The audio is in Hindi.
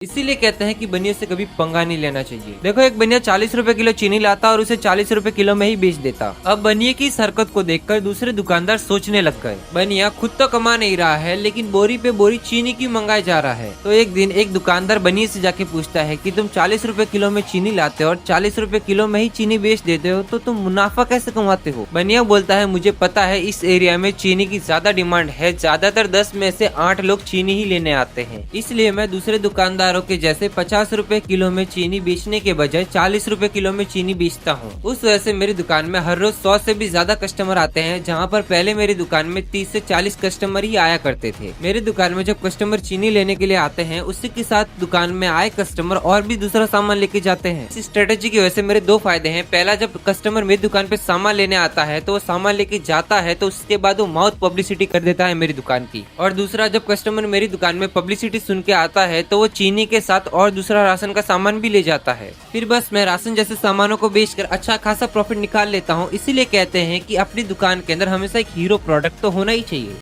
इसीलिए कहते हैं कि बनिया से कभी पंगा नहीं लेना चाहिए। देखो, एक बनिया 40 रुपए किलो चीनी लाता और उसे 40 रुपए किलो में ही बेच देता। अब बनिया की इस हरकत को देखकर दूसरे दुकानदार सोचने लग गए, बनिया खुद तो कमा नहीं रहा है लेकिन बोरी पे बोरी चीनी क्यों मंगाया जा रहा है। तो एक दिन एक दुकानदार बनिया से जाके पूछता है कि तुम 40 रुपए किलो में चीनी लाते हो और 40 रुपए किलो में ही चीनी बेच देते हो, तो तुम मुनाफा कैसे कमाते हो। बनिया बोलता है, मुझे पता है इस एरिया में चीनी की ज्यादा डिमांड है, ज्यादातर 10 में से 8 लोग चीनी ही लेने आते हैं, इसलिए मैं दूसरे दुकानदारों के जैसे 50 रुपए किलो में चीनी बेचने के बजाय 40 रुपए किलो में चीनी बेचता हूँ। उस वजह से मेरी दुकान में हर रोज 100 से भी ज्यादा कस्टमर आते हैं, जहाँ पर पहले मेरी दुकान में 30 से 40 कस्टमर ही आया करते थे। मेरी दुकान में जब कस्टमर चीनी लेने के लिए आते हैं, उसी के साथ दुकान में आए कस्टमर और भी दूसरा सामान लेके जाते हैं। इस स्ट्रेटेजी की वजह से मेरे 2 फायदे हैं। पहला, जब कस्टमर मेरी दुकान पे सामान लेने आता है तो वो सामान लेके जाता है, तो उसके बाद वो माउथ पब्लिसिटी कर देता है मेरी दुकान की। और दूसरा, जब कस्टमर मेरी दुकान में पब्लिसिटी सुन के आता है तो वो चीनी के साथ और दूसरा राशन का सामान भी ले जाता है। फिर बस मैं राशन जैसे सामानों को बेचकर अच्छा खासा प्रॉफिट निकाल लेता हूँ। इसीलिए कहते हैं कि अपनी दुकान के अंदर हमेशा एक हीरो प्रोडक्ट तो होना ही चाहिए।